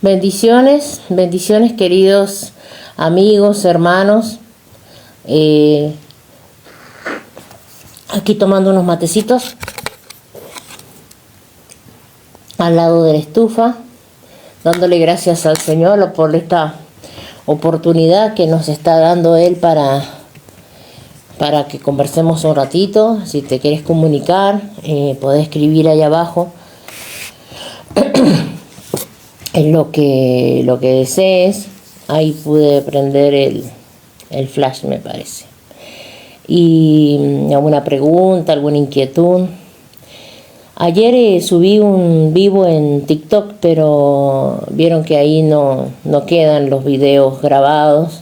Bendiciones, bendiciones queridos amigos, hermanos. Aquí tomando unos matecitos al lado de la estufa, dándole gracias al Señor por esta oportunidad que nos está dando Él para que conversemos un ratito. Si te quieres comunicar, podés escribir ahí abajo en lo que desees. Ahí pude prender el flash, me parece. Y alguna pregunta, alguna inquietud. Ayer subí un vivo en TikTok, pero vieron que ahí no quedan los videos grabados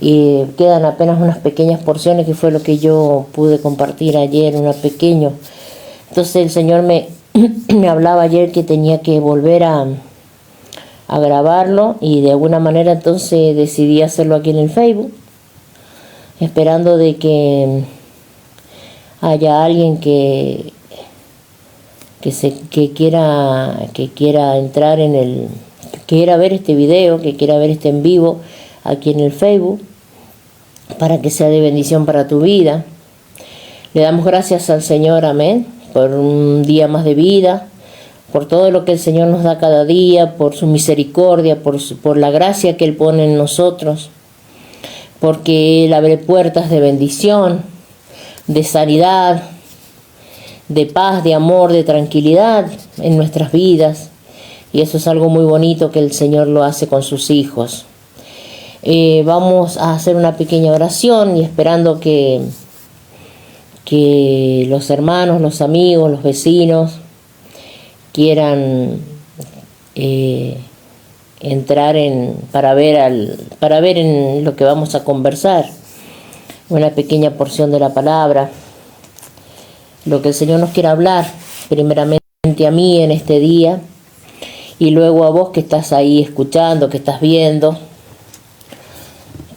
y quedan apenas unas pequeñas porciones, que fue lo que yo pude compartir ayer, una pequeño. Entonces el Señor me hablaba ayer que tenía que volver a grabarlo, y de alguna manera entonces decidí hacerlo aquí en el Facebook, esperando de que haya alguien que quiera entrar que quiera ver este video, que quiera ver este en vivo aquí en el Facebook, para que sea de bendición para tu vida. Le damos gracias al Señor, amén, por un día más de vida, por todo lo que el Señor nos da cada día, por su misericordia, por la gracia que Él pone en nosotros, porque Él abre puertas de bendición, de sanidad, de paz, de amor, de tranquilidad en nuestras vidas. Y eso es algo muy bonito que el Señor lo hace con sus hijos. Vamos a hacer una pequeña oración, y esperando que los hermanos, los amigos, los vecinos quieran entrar para ver en lo que vamos a conversar, una pequeña porción de la palabra, lo que el Señor nos quiere hablar, primeramente a mí en este día, y luego a vos que estás ahí escuchando, que estás viendo,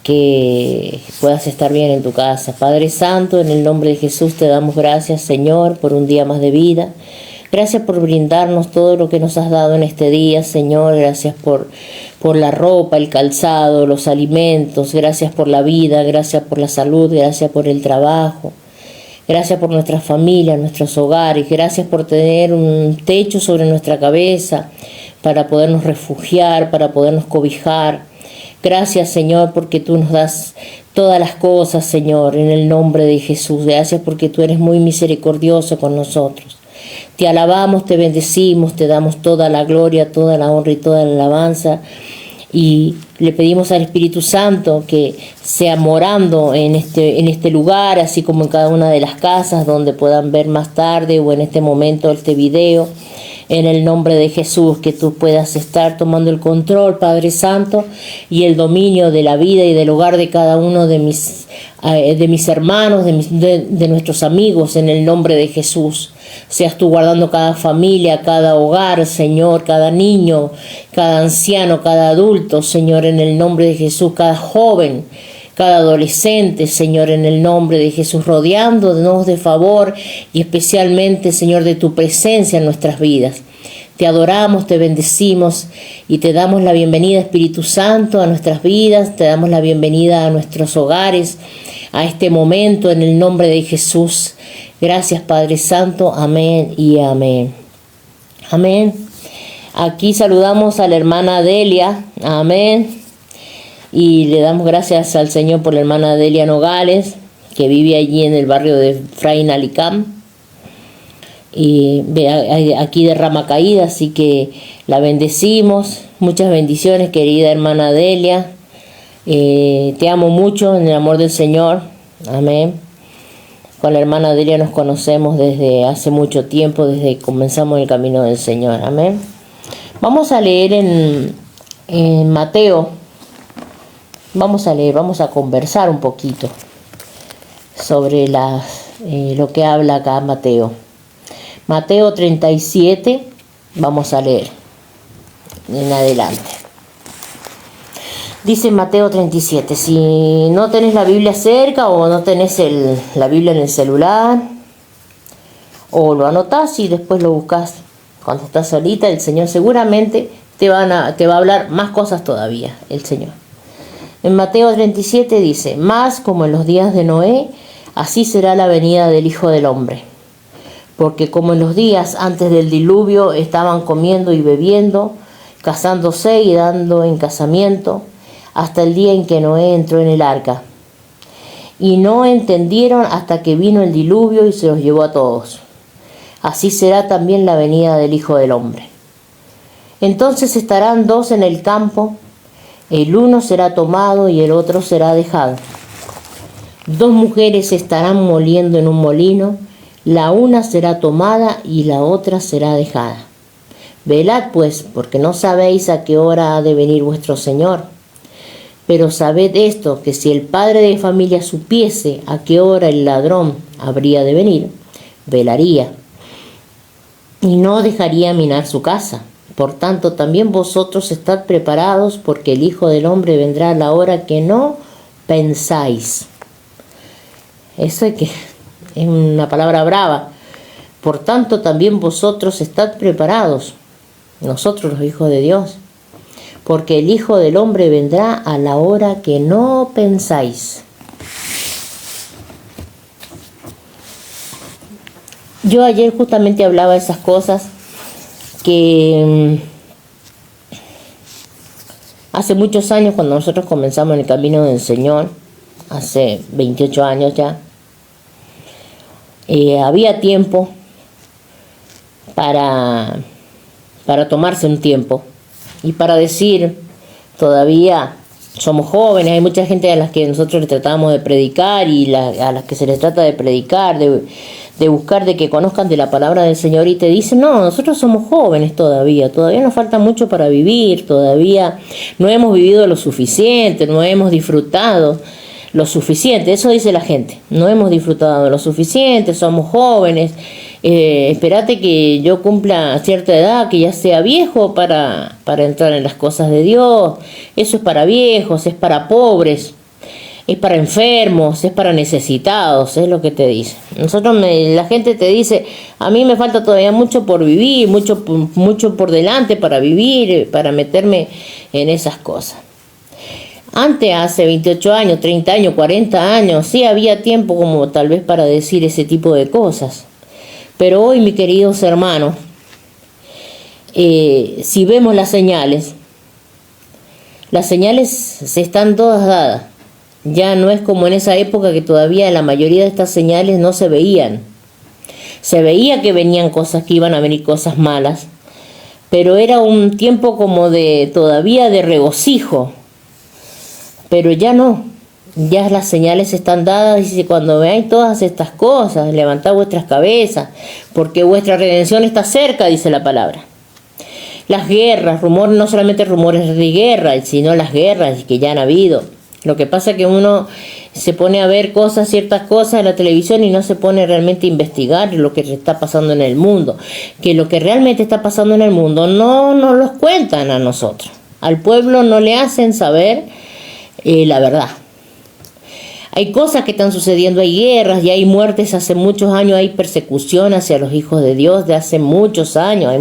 que puedas estar bien en tu casa. Padre Santo, en el nombre de Jesús te damos gracias, Señor, por un día más de vida. Gracias por brindarnos todo lo que nos has dado en este día, Señor. Gracias por la ropa, el calzado, los alimentos. Gracias por la vida, gracias por la salud, gracias por el trabajo. Gracias por nuestras familias, nuestros hogares. Gracias por tener un techo sobre nuestra cabeza para podernos refugiar, para podernos cobijar. Gracias, Señor, porque tú nos das todas las cosas, Señor, en el nombre de Jesús. Gracias porque tú eres muy misericordioso con nosotros. Te alabamos, te bendecimos, te damos toda la gloria, toda la honra y toda la alabanza. Y le pedimos al Espíritu Santo que sea morando en este lugar, así como en cada una de las casas donde puedan ver más tarde o en este momento este video. En el nombre de Jesús, que tú puedas estar tomando el control, Padre Santo, y el dominio de la vida y del hogar de cada uno de mis hermanos, de nuestros amigos, en el nombre de Jesús. Seas tú guardando cada familia, cada hogar, Señor, cada niño, cada anciano, cada adulto, Señor, en el nombre de Jesús, cada joven, cada adolescente, Señor, en el nombre de Jesús, rodeándonos de favor y especialmente, Señor, de tu presencia en nuestras vidas. Te adoramos, te bendecimos y te damos la bienvenida, Espíritu Santo, a nuestras vidas. Te damos la bienvenida a nuestros hogares, a este momento, en el nombre de Jesús. Gracias, Padre Santo. Amén y amén. Amén. Aquí saludamos a la hermana Delia. Amén. Y le damos gracias al Señor por la hermana Delia Nogales, que vive allí en el barrio de Fray Nalicam, y aquí de Rama Caída, así que la bendecimos. Muchas bendiciones, querida hermana Delia. Te amo mucho en el amor del Señor. Amén. Con la hermana Delia nos conocemos desde hace mucho tiempo, desde que comenzamos el camino del Señor. Amén. Vamos a leer en Mateo. Vamos a conversar un poquito sobre lo que habla acá Mateo. Mateo 37, vamos a leer en adelante. Dice Mateo 37, si no tenés la Biblia cerca o no tenés la Biblia en el celular, o lo anotás y después lo buscás Cuando estás solita, el Señor seguramente te va a hablar más cosas todavía, el Señor. En Mateo 37 dice, más como en los días de Noé, así será la venida del Hijo del Hombre. Porque como en los días antes del diluvio estaban comiendo y bebiendo, casándose y dando en casamiento, hasta el día en que Noé entró en el arca. Y no entendieron hasta que vino el diluvio y se los llevó a todos. Así será también la venida del Hijo del Hombre. Entonces estarán dos en el campo, el uno será tomado y el otro será dejado. Dos mujeres estarán moliendo en un molino, la una será tomada y la otra será dejada. Velad pues, porque no sabéis a qué hora ha de venir vuestro Señor. Pero sabed esto, que si el padre de familia supiese a qué hora el ladrón habría de venir, velaría y no dejaría minar su casa. Por tanto, también vosotros estad preparados, porque el Hijo del Hombre vendrá a la hora que no pensáis. Eso es una palabra brava. Por tanto, también vosotros estad preparados, nosotros los hijos de Dios, porque el Hijo del Hombre vendrá a la hora que no pensáis. Yo ayer justamente hablaba de esas cosas que hace muchos años, cuando nosotros comenzamos en el camino del Señor, hace 28 años ya, había tiempo para tomarse un tiempo y para decir, todavía somos jóvenes, hay mucha gente a las que nosotros les tratamos de predicar y a las que se les trata de predicar, de buscar de que conozcan de la palabra del Señor, y te dicen, no, nosotros somos jóvenes todavía nos falta mucho para vivir, todavía no hemos vivido lo suficiente, no hemos disfrutado lo suficiente. Eso dice la gente, no hemos disfrutado lo suficiente, somos jóvenes, espérate que yo cumpla cierta edad, que ya sea viejo para entrar en las cosas de Dios. Eso es para viejos, es para pobres, es para enfermos, es para necesitados, es lo que te dice. La gente te dice, a mí me falta todavía mucho por vivir, mucho por delante para vivir, para meterme en esas cosas. Antes, hace 28 años, 30 años, 40 años, sí había tiempo como tal vez para decir ese tipo de cosas. Pero hoy, mis queridos hermanos, si vemos las señales se están todas dadas. Ya no es como en esa época que todavía la mayoría de estas señales no se veían. Se veía que venían cosas, que iban a venir cosas malas, pero era un tiempo como todavía de regocijo. Pero ya no, ya las señales están dadas. Dice, cuando veáis todas estas cosas, levantad vuestras cabezas, porque vuestra redención está cerca, dice la palabra. Las guerras, rumores, no solamente rumores de guerra, sino las guerras que ya han habido. Lo que pasa es que uno se pone a ver ciertas cosas en la televisión y no se pone realmente a investigar lo que está pasando en el mundo. Que lo que realmente está pasando en el mundo no nos los cuentan a nosotros. Al pueblo no le hacen saber la verdad. Hay cosas que están sucediendo, hay guerras y hay muertes hace muchos años, hay persecución hacia los hijos de Dios de hace muchos años, hay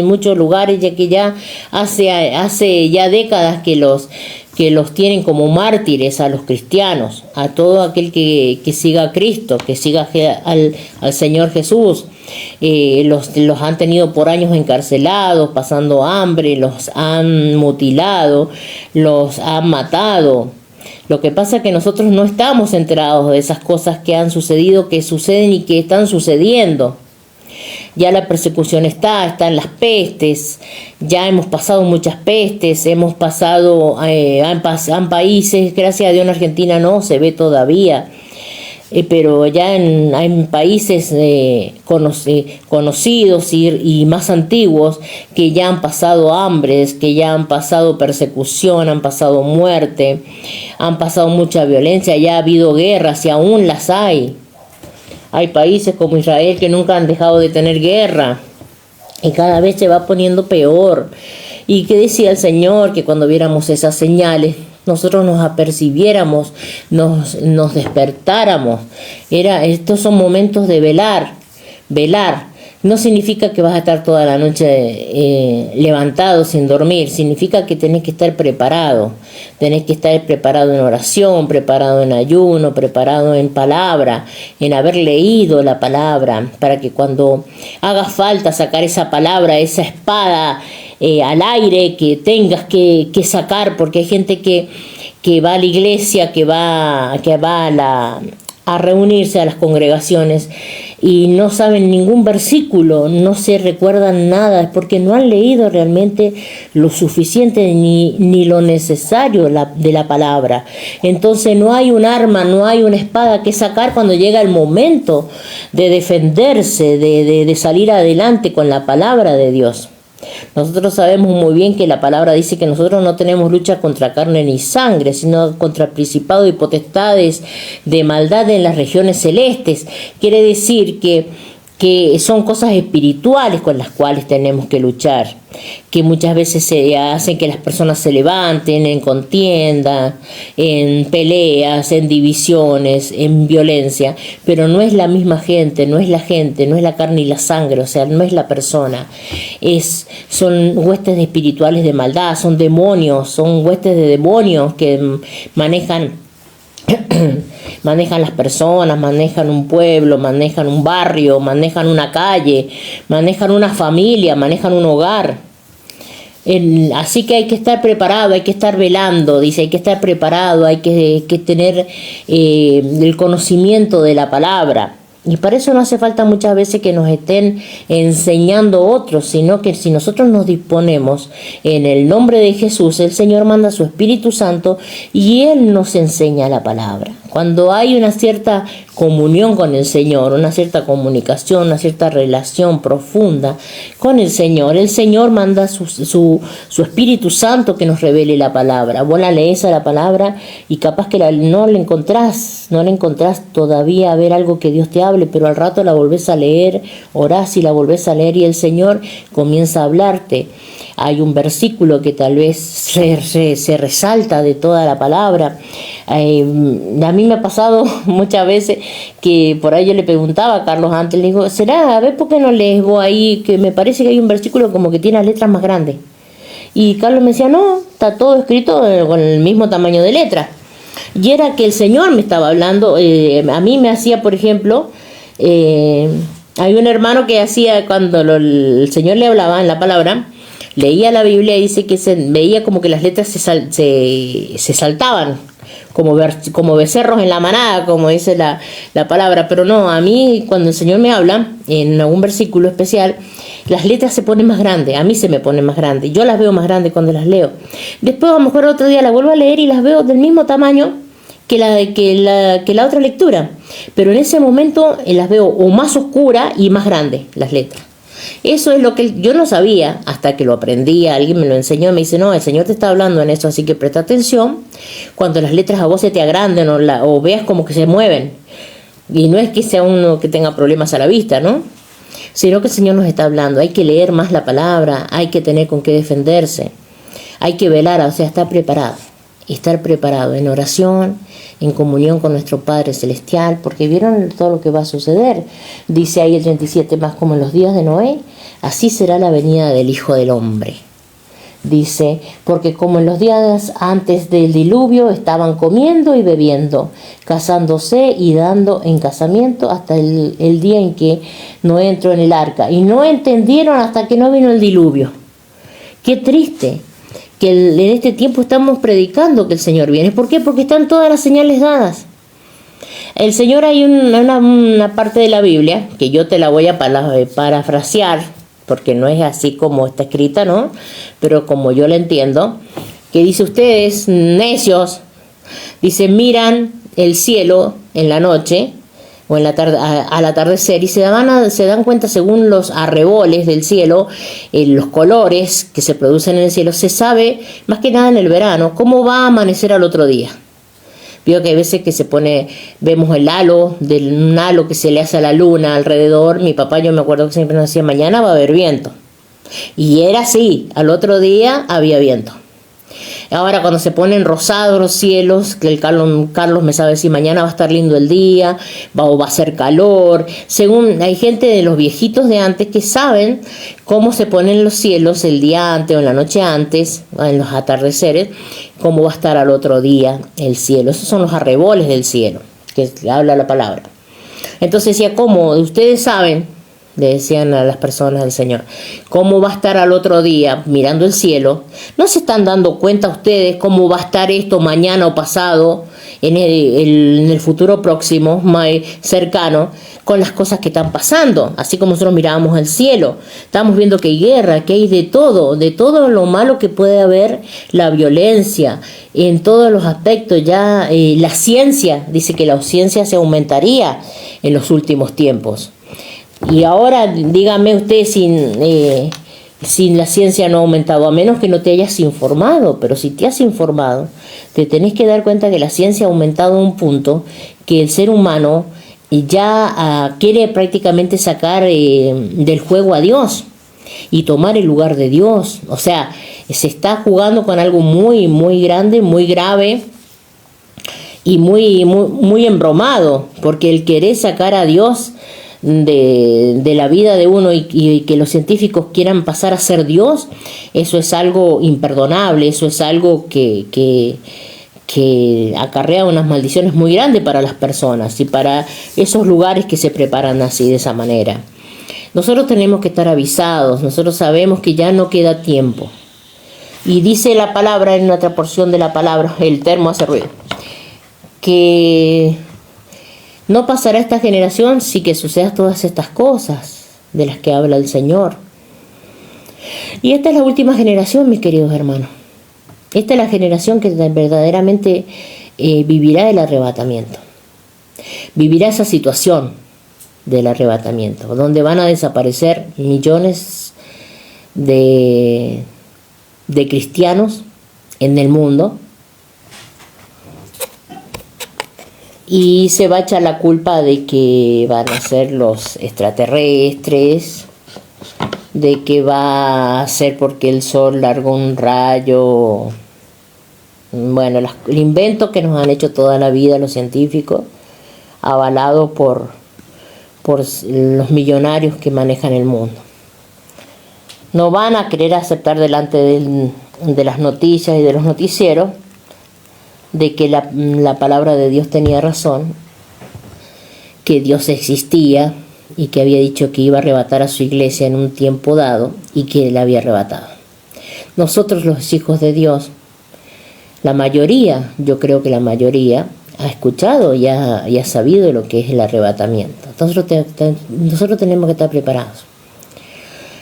muchos lugares ya que ya hace ya décadas que los tienen como mártires a los cristianos, a todo aquel que siga a Cristo, que siga al Señor Jesús. Los han tenido por años encarcelados, pasando hambre, los han mutilado, los han matado. Lo que pasa es que nosotros no estamos enterados de esas cosas que han sucedido, que suceden y que están sucediendo. Ya la persecución están las pestes, ya hemos pasado muchas pestes, hemos pasado, han países, gracias a Dios en Argentina no se ve todavía, pero ya hay países conocidos y más antiguos que ya han pasado hambres, que ya han pasado persecución, han pasado muerte, han pasado mucha violencia, ya ha habido guerras y aún las hay. Hay países como Israel que nunca han dejado de tener guerra y cada vez se va poniendo peor. Y que decía el Señor que cuando viéramos esas señales nosotros nos apercibiéramos, nos despertáramos. Estos son momentos de velar. no significa que vas a estar toda la noche levantado sin dormir, significa que tenés que estar preparado en oración, preparado en ayuno, preparado en palabra, en haber leído la palabra, para que cuando haga falta sacar esa palabra, esa espada al aire, que tengas que sacar, porque hay gente que va a la iglesia, que va a reunirse a las congregaciones y no saben ningún versículo, no se recuerdan nada, es porque no han leído realmente lo suficiente ni lo necesario de la palabra. Entonces no hay un arma, no hay una espada que sacar cuando llega el momento de defenderse, de salir adelante con la palabra de Dios. Nosotros sabemos muy bien que la palabra dice que nosotros no tenemos lucha contra carne ni sangre, sino contra principados y potestades de maldad en las regiones celestes. Quiere decir que son cosas espirituales con las cuales tenemos que luchar, que muchas veces se hacen que las personas se levanten en contienda, en peleas, en divisiones, en violencia, pero no es la misma gente, no es la carne y la sangre, o sea, no es la persona, son huestes espirituales de maldad, son demonios, son huestes de demonios que manejan las personas, manejan un pueblo, manejan un barrio, manejan una calle, manejan una familia, manejan un hogar. Así que hay que estar preparado, hay que estar velando, dice, hay que estar preparado, hay que tener el conocimiento de la palabra. Y para eso no hace falta muchas veces que nos estén enseñando otros, sino que si nosotros nos disponemos en el nombre de Jesús, el Señor manda su Espíritu Santo y Él nos enseña la palabra. Cuando hay una cierta comunión con el Señor, una cierta comunicación, una cierta relación profunda con el Señor manda su Espíritu Santo que nos revele la palabra. Vos la lees a la palabra y capaz que no la encontrás todavía a ver algo que Dios te hable, pero al rato la volvés a leer, orás y la volvés a leer y el Señor comienza a hablarte. Hay un versículo que tal vez se resalta de toda la palabra. A mí me ha pasado muchas veces que por ahí yo le preguntaba a Carlos antes, le digo, ¿será? A ver, ¿por qué no lees vos ahí? Que me parece que hay un versículo como que tiene las letras más grandes. Y Carlos me decía, no, está todo escrito con el mismo tamaño de letra. Y era que el Señor me estaba hablando. A mí me hacía, por ejemplo, hay un hermano que hacía cuando el Señor le hablaba en la palabra, leía la Biblia y dice que se veía como que las letras se saltaban, como becerros en la manada, como dice la palabra. Pero no, a mí cuando el Señor me habla en algún versículo especial, las letras se ponen más grandes, a mí se me ponen más grandes, yo las veo más grandes cuando las leo. Después a lo mejor otro día la vuelvo a leer y las veo del mismo tamaño que la otra lectura, pero en ese momento las veo o más oscuras y más grandes las letras. Eso es lo que yo no sabía hasta que lo aprendí, alguien me lo enseñó y me dice, no, el Señor te está hablando en eso, así que presta atención cuando las letras a vos se te agranden o veas como que se mueven. Y no es que sea uno que tenga problemas a la vista, ¿no? Sino que el Señor nos está hablando, hay que leer más la palabra, hay que tener con qué defenderse, hay que velar, o sea, estar preparado en oración, en comunión con nuestro Padre Celestial, porque vieron todo lo que va a suceder. Dice ahí el 37, más como en los días de Noé, así será la venida del Hijo del Hombre. Dice, porque como en los días antes del diluvio estaban comiendo y bebiendo, casándose y dando en casamiento hasta el día en que Noé entró en el arca. Y no entendieron hasta que no vino el diluvio. Qué triste que en este tiempo estamos predicando que el Señor viene. ¿Por qué? Porque están todas las señales dadas. El Señor, hay una parte de la Biblia que yo te la voy a parafrasear, porque no es así como está escrita, ¿no? Pero como yo la entiendo, que dice, ustedes necios, dice, miran el cielo en la noche o en la tarde, al atardecer, y se dan cuenta según los arreboles del cielo, los colores que se producen en el cielo, se sabe más que nada en el verano cómo va a amanecer al otro día. Veo que hay veces que vemos el halo, un halo que se le hace a la luna alrededor. Mi papá, yo me acuerdo que siempre nos decía, mañana va a haber viento. Y era así, al otro día había viento. Ahora cuando se ponen rosados los cielos, que el Carlos me sabe decir mañana va a estar lindo el día, o va a ser calor. Según hay gente de los viejitos de antes que saben cómo se ponen los cielos el día antes o en la noche antes, en los atardeceres, cómo va a estar al otro día el cielo. Esos son los arreboles del cielo, que habla la palabra. Entonces decía, ¿cómo? Ustedes saben, le decían a las personas del Señor, cómo va a estar al otro día mirando el cielo. ¿No se están dando cuenta ustedes cómo va a estar esto mañana o pasado, en el futuro próximo, más cercano, con las cosas que están pasando? Así como nosotros mirábamos el cielo, estamos viendo que hay guerra, que hay de todo lo malo que puede haber, la violencia, en todos los aspectos. Ya la ciencia, dice que la ciencia se aumentaría en los últimos tiempos. Y ahora, dígame usted, sin la ciencia no ha aumentado, a menos que no te hayas informado. Pero si te has informado, te tenés que dar cuenta que la ciencia ha aumentado a un punto que el ser humano ya quiere prácticamente sacar del juego a Dios y tomar el lugar de Dios. O sea, se está jugando con algo muy, muy grande, muy grave y muy embromado, porque el querer sacar a Dios de la vida de uno y que los científicos quieran pasar a ser Dios, eso es algo imperdonable, eso es algo que acarrea unas maldiciones muy grandes para las personas y para esos lugares que se preparan así, de esa manera. Nosotros tenemos que estar avisados, nosotros sabemos que ya no queda tiempo. Y dice la palabra, en otra porción de la palabra, el termo hace ruido, que no pasará esta generación sin que sucedan todas estas cosas de las que habla el Señor. Y esta es la última generación, mis queridos hermanos. Esta es la generación que verdaderamente vivirá el arrebatamiento. Vivirá esa situación del arrebatamiento, donde van a desaparecer millones de cristianos en el mundo. Y se va a echar la culpa de que van a ser los extraterrestres, de que va a ser porque el sol largó un rayo. Bueno, el invento que nos han hecho toda la vida los científicos, avalado por los millonarios que manejan el mundo. No van a querer aceptar delante de las noticias y de los noticieros de que la palabra de Dios tenía razón, que Dios existía y que había dicho que iba a arrebatar a su iglesia en un tiempo dado y que la había arrebatado. Nosotros, los hijos de Dios, la mayoría, yo creo que la mayoría, ha escuchado y ha sabido lo que es el arrebatamiento. Nosotros tenemos que estar preparados.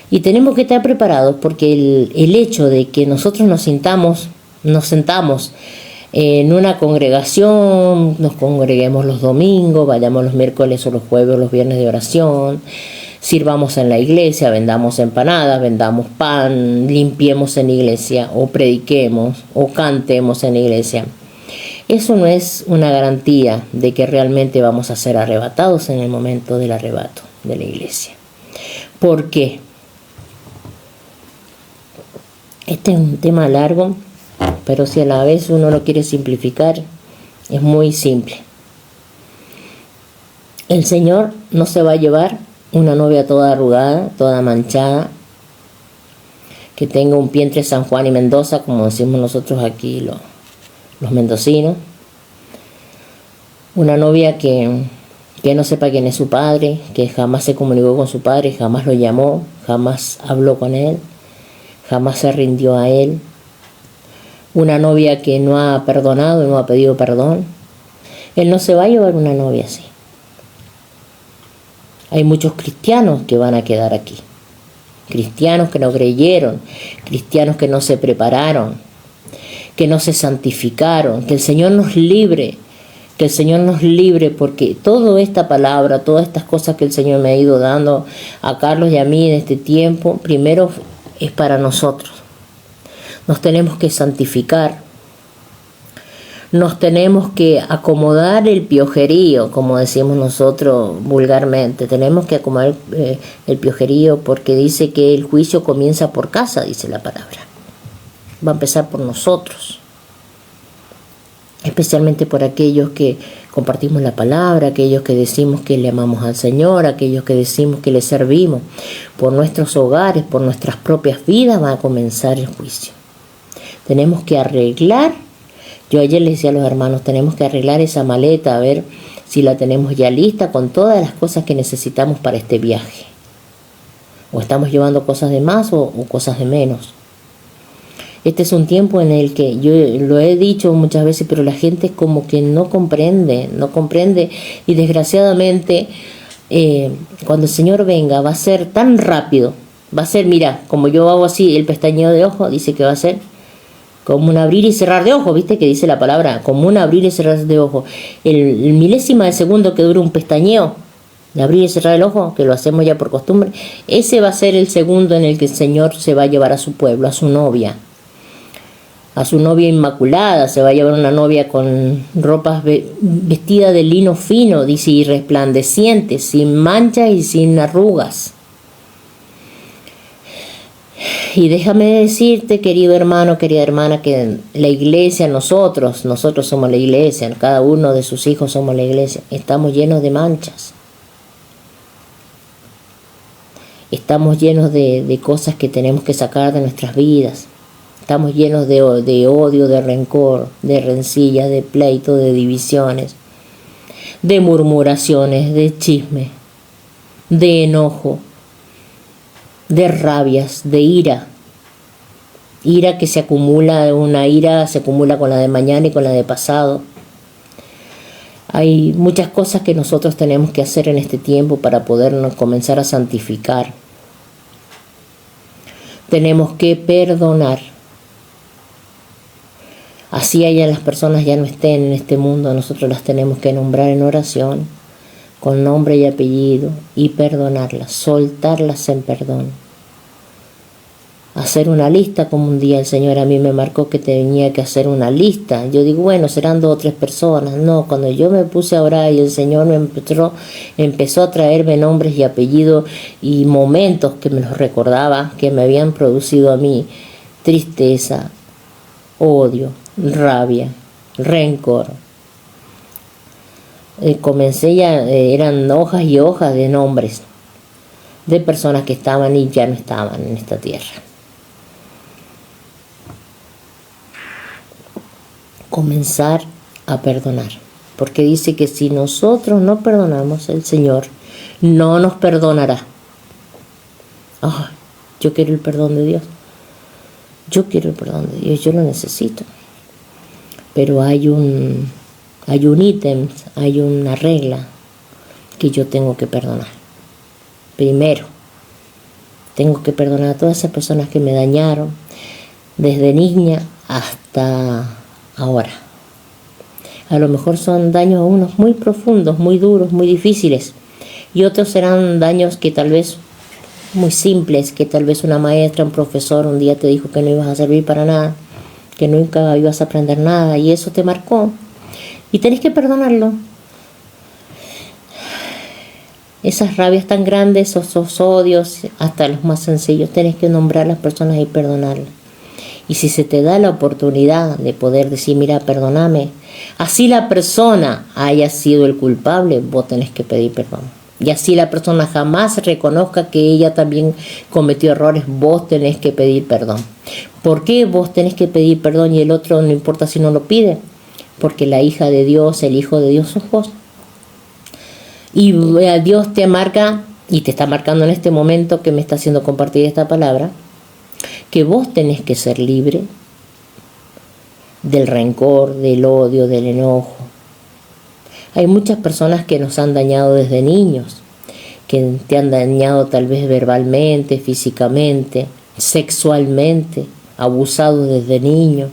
Y tenemos que estar preparados porque el hecho de que nosotros nos sentamos en una congregación, nos congreguemos los domingos, vayamos los miércoles o los jueves o los viernes de oración, sirvamos en la iglesia, vendamos empanadas, vendamos pan, limpiemos en iglesia, o prediquemos, o cantemos en iglesia. Eso no es una garantía de que realmente vamos a ser arrebatados en el momento del arrebato de la iglesia. ¿Por qué? Este es un tema largo, pero si a la vez uno lo quiere simplificar, es muy simple. El Señor no se va a llevar una novia toda arrugada, toda manchada, que tenga un pie entre San Juan y Mendoza, como decimos nosotros aquí los mendocinos. Una novia que no sepa quién es su padre, que jamás se comunicó con su padre, jamás lo llamó, jamás habló con él, jamás se rindió a él. Una novia que no ha perdonado y no ha pedido perdón. Él no se va a llevar una novia así. Hay muchos cristianos que van a quedar aquí. Cristianos que no creyeron, cristianos que no se prepararon, que no se santificaron. Que el Señor nos libre, que el Señor nos libre, porque toda esta palabra, todas estas cosas que el Señor me ha ido dando a Carlos y a mí en este tiempo, primero es para nosotros. Nos tenemos que santificar, nos tenemos que acomodar el piojerío, como decimos nosotros vulgarmente. Tenemos que acomodar el piojerío, porque dice que el juicio comienza por casa, dice la palabra. Va a empezar por nosotros. especialmente por aquellos que compartimos la palabra, aquellos que decimos que le amamos al Señor, aquellos que decimos que le servimos. Por nuestros hogares, por nuestras propias vidas va a comenzar el juicio. Tenemos que arreglar, yo ayer les decía a los hermanos, tenemos que arreglar esa maleta, a ver si la tenemos ya lista con todas las cosas que necesitamos para este viaje. O estamos llevando cosas de más o cosas de menos. Este es un tiempo en el que yo lo he dicho muchas veces, pero la gente es como que no comprende y desgraciadamente cuando el Señor venga va a ser tan rápido, va a ser, mira, como yo hago así el pestañeo de ojo, dice que va a ser como un abrir y cerrar de ojo, ¿viste? Que dice la palabra, como un abrir y cerrar de ojo. El milésima de segundo que dura un pestañeo, de abrir y cerrar el ojo, que lo hacemos ya por costumbre, ese va a ser el segundo en el que el Señor se va a llevar a su pueblo, a su novia inmaculada. Se va a llevar una novia con ropas vestida de lino fino, dice, y resplandeciente, sin manchas y sin arrugas. Y déjame decirte, querido hermano, querida hermana, que la iglesia, nosotros somos la iglesia, cada uno de sus hijos somos la iglesia, estamos llenos de manchas. Estamos llenos de cosas que tenemos que sacar de nuestras vidas. Estamos llenos de odio, de rencor, de rencillas, de pleito, de divisiones, de murmuraciones, de chisme, de enojo, de rabias, de ira. Ira que se acumula, una ira se acumula con la de mañana y con la de pasado. Hay muchas cosas que nosotros tenemos que hacer en este tiempo para podernos comenzar a santificar. Tenemos que perdonar. Así allá las personas ya no estén en este mundo, nosotros las tenemos que nombrar en oración, con nombre y apellido, y perdonarlas, soltarlas en perdón. Hacer una lista, como un día el Señor a mí me marcó que tenía que hacer una lista. Yo digo, bueno, serán 2 o 3 personas. No, cuando yo me puse a orar y el Señor me empezó a traerme nombres y apellidos y momentos que me los recordaba, que me habían producido a mí tristeza, odio, rabia, rencor. Comencé ya, eran hojas y hojas de nombres de personas que estaban y ya no estaban en esta tierra. Comenzar a perdonar, porque dice que si nosotros no perdonamos, el Señor no nos perdonará. Yo quiero el perdón de Dios. Yo quiero el perdón de Dios, yo lo necesito. Pero hay un ítem, hay una regla que yo tengo que perdonar. Primero, tengo que perdonar a todas esas personas que me dañaron, desde niña hasta ahora. A lo mejor son daños unos muy profundos, muy duros, muy difíciles, y otros serán daños que tal vez muy simples, que tal vez una maestra, un profesor un día te dijo que no ibas a servir para nada, que nunca ibas a aprender nada, y eso te marcó, y tenés que perdonarlo. Esas rabias tan grandes, esos odios, hasta los más sencillos, tenés que nombrar a las personas y perdonarlas. Y si se te da la oportunidad de poder decir, mira, perdóname, así la persona haya sido el culpable, vos tenés que pedir perdón. Y así la persona jamás reconozca que ella también cometió errores, vos tenés que pedir perdón. ¿Por qué vos tenés que pedir perdón y el otro no importa si no lo pide? Porque la hija de Dios, el hijo de Dios sos vos. Y Dios te marca, y te está marcando en este momento que me está haciendo compartir esta palabra, que vos tenés que ser libre del rencor, del odio, del enojo. Hay muchas personas que nos han dañado desde niños, que te han dañado tal vez verbalmente, físicamente, sexualmente, abusado desde niño,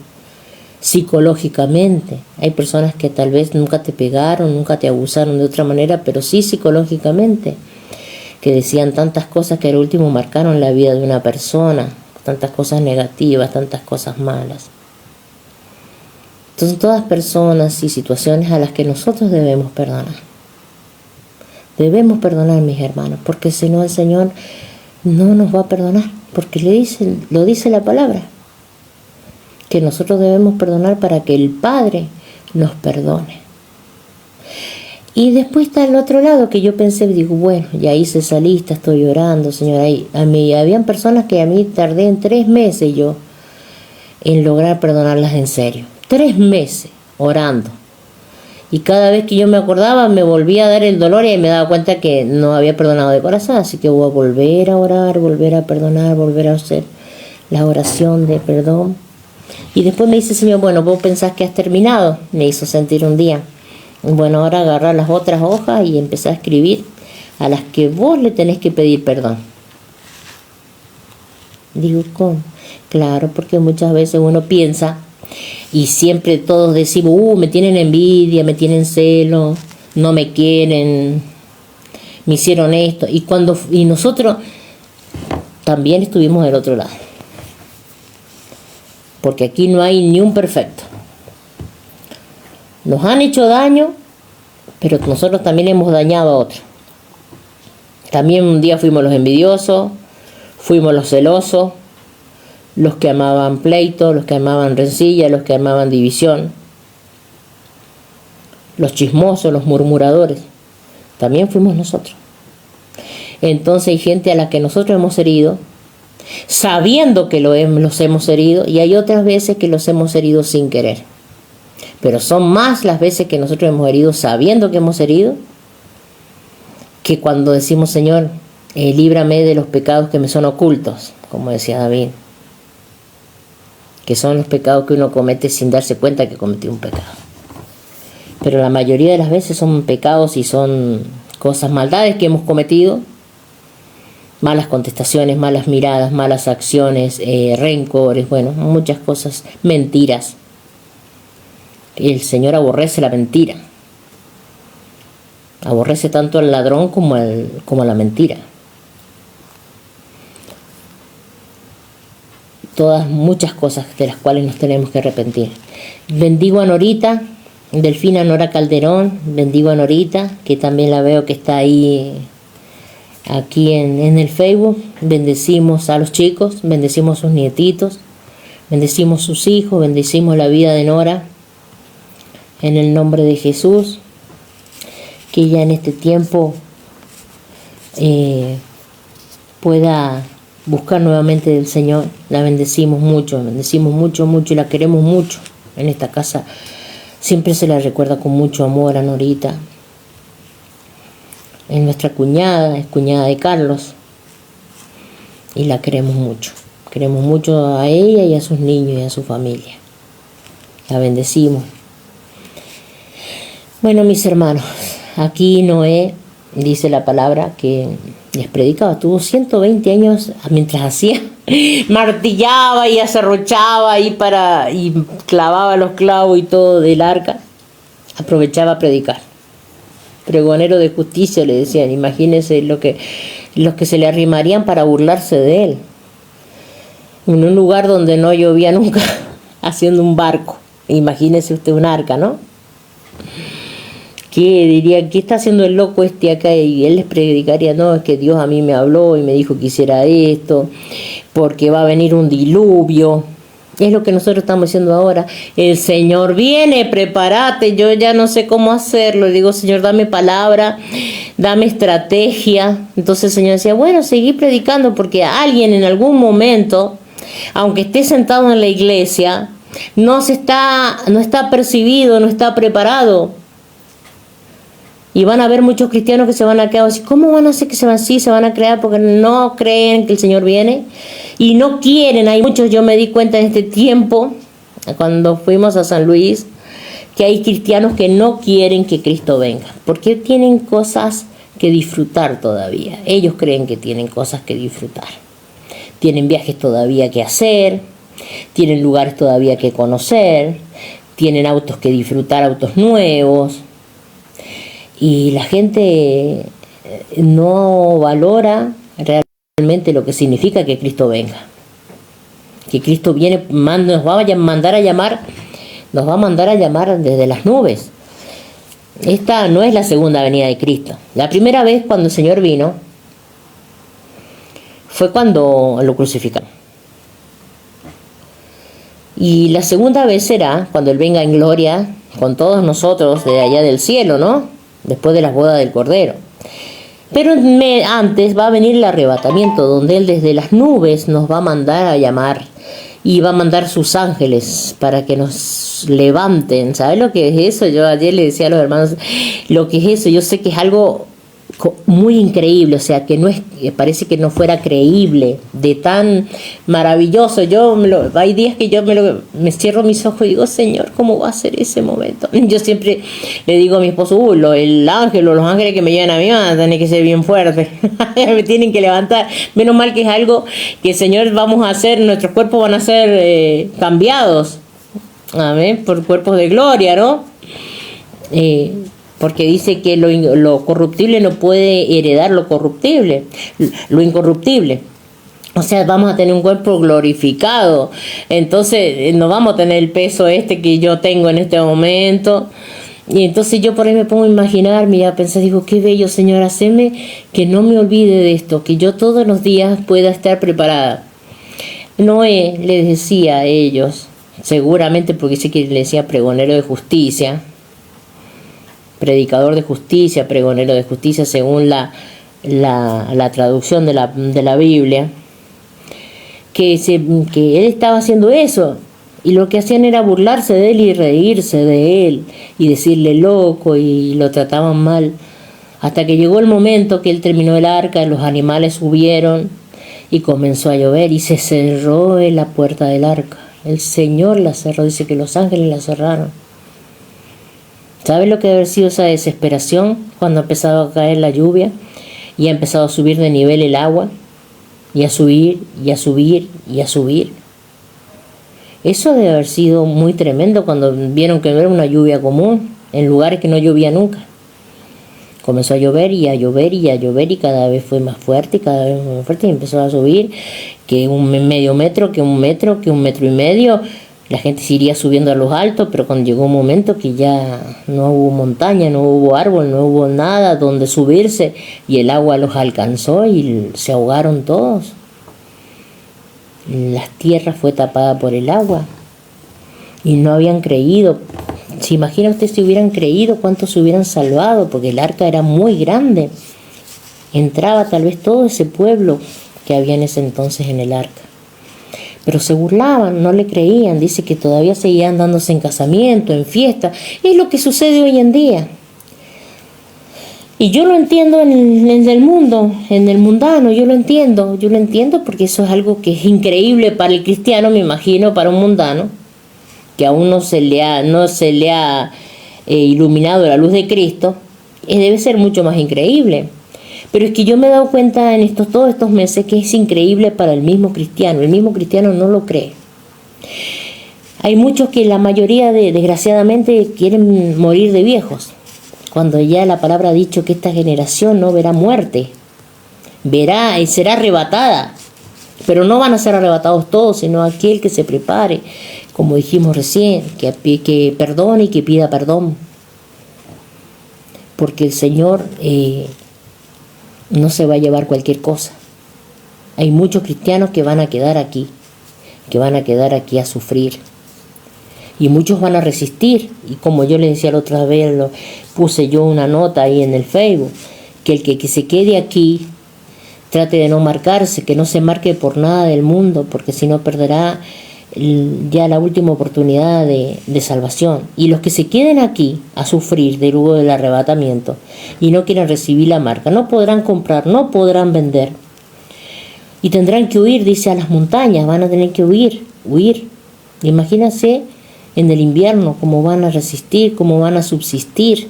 psicológicamente. Hay personas que tal vez nunca te pegaron, nunca te abusaron de otra manera, pero sí psicológicamente, que decían tantas cosas que al último marcaron la vida de una persona, tantas cosas negativas, tantas cosas malas. Entonces, todas personas y situaciones a las que nosotros debemos perdonar. Debemos perdonar, mis hermanos, porque si no el Señor no nos va a perdonar, porque lo dice la palabra, que nosotros debemos perdonar para que el Padre nos perdone. Y después está el otro lado que yo pensé, digo, bueno, ya hice esa lista, estoy orando, Señor. Ahí, habían personas que a mí tardé en 3 meses yo en lograr perdonarlas en serio. 3 meses orando. Y cada vez que yo me acordaba me volvía a dar el dolor y ahí me daba cuenta que no había perdonado de corazón. Así que voy a volver a orar, volver a perdonar, volver a hacer la oración de perdón. Y después me dice, Señor, bueno, vos pensás que has terminado. Me hizo sentir un día. Bueno, ahora agarrar las otras hojas y empezar a escribir a las que vos le tenés que pedir perdón. Digo, ¿cómo? Claro, porque muchas veces uno piensa y siempre todos decimos, me tienen envidia, me tienen celo, no me quieren, me hicieron esto. Y nosotros también estuvimos del otro lado. Porque aquí no hay ni un perfecto. Nos han hecho daño, pero nosotros también hemos dañado a otros. También un día fuimos los envidiosos, fuimos los celosos, los que amaban pleito, los que amaban rencilla, los que amaban división, los chismosos, los murmuradores. También fuimos nosotros. Entonces hay gente a la que nosotros hemos herido, sabiendo que los hemos herido, y hay otras veces que los hemos herido sin querer. Pero son más las veces que nosotros hemos herido sabiendo que hemos herido, que cuando decimos, Señor, líbrame de los pecados que me son ocultos, como decía David, que son los pecados que uno comete sin darse cuenta que cometió un pecado. Pero la mayoría de las veces son pecados y son cosas, maldades que hemos cometido, malas contestaciones, malas miradas, malas acciones, rencores, bueno, muchas cosas, mentiras. El Señor aborrece la mentira. Aborrece tanto al ladrón como a la mentira. Muchas cosas de las cuales nos tenemos que arrepentir. Bendigo a Norita, Delfina Nora Calderón, bendigo a Norita, que también la veo que está ahí, aquí en el Facebook. Bendecimos a los chicos, bendecimos a sus nietitos, bendecimos sus hijos, bendecimos la vida de Nora. En el nombre de Jesús, que ella en este tiempo pueda buscar nuevamente del Señor. La bendecimos mucho, mucho y la queremos mucho. En esta casa siempre se la recuerda con mucho amor a Norita. Es nuestra cuñada, es cuñada de Carlos. Y la queremos mucho. Queremos mucho a ella y a sus niños y a su familia. La bendecimos. Bueno, mis hermanos, aquí Noé dice la palabra que les predicaba, tuvo 120 años mientras hacía, martillaba y acerrochaba y clavaba los clavos y todo del arca, aprovechaba a predicar. Pregonero de justicia le decían, imagínense los que se le arrimarían para burlarse de él. En un lugar donde no llovía nunca, haciendo un barco. Imagínese usted un arca, ¿no? ¿Qué diría? ¿Qué está haciendo el loco este acá? Y él les predicaría, no, es que Dios a mí me habló y me dijo que hiciera esto, porque va a venir un diluvio. Es lo que nosotros estamos diciendo ahora. El Señor viene, prepárate, yo ya no sé cómo hacerlo. Le digo, Señor, dame palabra, dame estrategia. Entonces el Señor decía, bueno, seguí predicando, porque alguien en algún momento, aunque esté sentado en la iglesia, no está percibido, no está preparado. Y van a haber muchos cristianos que se van a quedar así, ¿cómo van a hacer que se van así? Se van a crear porque no creen que el Señor viene y no quieren. Hay muchos, yo me di cuenta en este tiempo, cuando fuimos a San Luis, que hay cristianos que no quieren que Cristo venga, porque tienen cosas que disfrutar todavía. Ellos creen que tienen cosas que disfrutar. Tienen viajes todavía que hacer, tienen lugares todavía que conocer, tienen autos que disfrutar, autos nuevos. Y la gente no valora realmente lo que significa que Cristo venga. Que Cristo viene, nos va a mandar a llamar desde las nubes. Esta no es la segunda venida de Cristo. La primera vez cuando el Señor vino fue cuando lo crucificaron. Y la segunda vez será cuando Él venga en gloria con todos nosotros de allá del cielo, ¿no? Después de las bodas del Cordero. Pero antes va a venir el arrebatamiento, donde Él desde las nubes nos va a mandar a llamar y va a mandar sus ángeles para que nos levanten. ¿Sabes lo que es eso? Yo ayer le decía a los hermanos lo que es eso. Yo sé que es algo muy increíble, o sea, que no es, parece que no fuera creíble, de tan maravilloso. Hay días que yo me cierro mis ojos y digo, Señor, ¿cómo va a ser ese momento? Yo siempre le digo a mi esposo, el ángel o los ángeles que me llevan a mí van a tener que ser bien fuertes, me tienen que levantar. Menos mal que es algo que, Señor, vamos a hacer, nuestros cuerpos van a ser cambiados, amén, por cuerpos de gloria, ¿no? Porque dice que lo corruptible no puede heredar lo corruptible, lo incorruptible. O sea, vamos a tener un cuerpo glorificado. Entonces, no vamos a tener el peso que yo tengo en este momento. Y entonces yo por ahí me pongo a imaginarme y a pensar, digo, qué bello, Señor, haceme que no me olvide de esto, que yo todos los días pueda estar preparada. Noé les decía a ellos, seguramente porque sé que le decía pregonero de justicia, predicador de justicia, pregonero de justicia, según la traducción de la Biblia, que él estaba haciendo eso, y lo que hacían era burlarse de él y reírse de él, y decirle loco, y lo trataban mal, hasta que llegó el momento que él terminó el arca, los animales subieron, y comenzó a llover, y se cerró la puerta del arca. El Señor la cerró, dice que los ángeles la cerraron. ¿Sabes lo que debe haber sido esa desesperación cuando ha empezado a caer la lluvia y ha empezado a subir de nivel el agua y a subir y a subir y a subir? Eso debe haber sido muy tremendo cuando vieron que no era una lluvia común en lugares que no llovía nunca. Comenzó a llover y a llover y a llover y cada vez fue más fuerte y cada vez más fuerte y empezó a subir que un medio metro, que un metro, que un metro y medio. La gente se iría subiendo a los altos, pero cuando llegó un momento que ya no hubo montaña, no hubo árbol, no hubo nada donde subirse y el agua los alcanzó y se ahogaron todos. La tierra fue tapada por el agua y no habían creído. ¿Se imagina usted si hubieran creído cuántos se hubieran salvado? Porque el arca era muy grande. Entraba tal vez todo ese pueblo que había en ese entonces en el arca. Pero se burlaban, no le creían. Dice que todavía seguían dándose en casamiento, en fiesta. Es lo que sucede hoy en día. Y yo lo entiendo en el mundo, en el mundano, yo lo entiendo porque eso es algo que es increíble para el cristiano, me imagino, para un mundano, que aún no se le ha iluminado la luz de Cristo, debe ser mucho más increíble. Pero es que yo me he dado cuenta en todos estos meses que es increíble para el mismo cristiano no lo cree. Hay muchos que la mayoría, desgraciadamente, quieren morir de viejos, cuando ya la palabra ha dicho que esta generación no verá muerte, verá y será arrebatada, pero no van a ser arrebatados todos, sino aquel que se prepare, como dijimos recién, que perdone y que pida perdón, porque el Señor no se va a llevar cualquier cosa. Hay muchos cristianos que van a quedar aquí a sufrir. Y muchos van a resistir. Y como yo les decía la otra vez, puse yo una nota ahí en el Facebook, que el que se quede aquí trate de no marcarse, que no se marque por nada del mundo, porque si no perderá ya la última oportunidad de salvación. Y los que se queden aquí a sufrir de luego del arrebatamiento y no quieran recibir la marca, no podrán comprar, no podrán vender. Y tendrán que huir, dice, a las montañas, van a tener que huir. Imagínense en el invierno cómo van a resistir, cómo van a subsistir.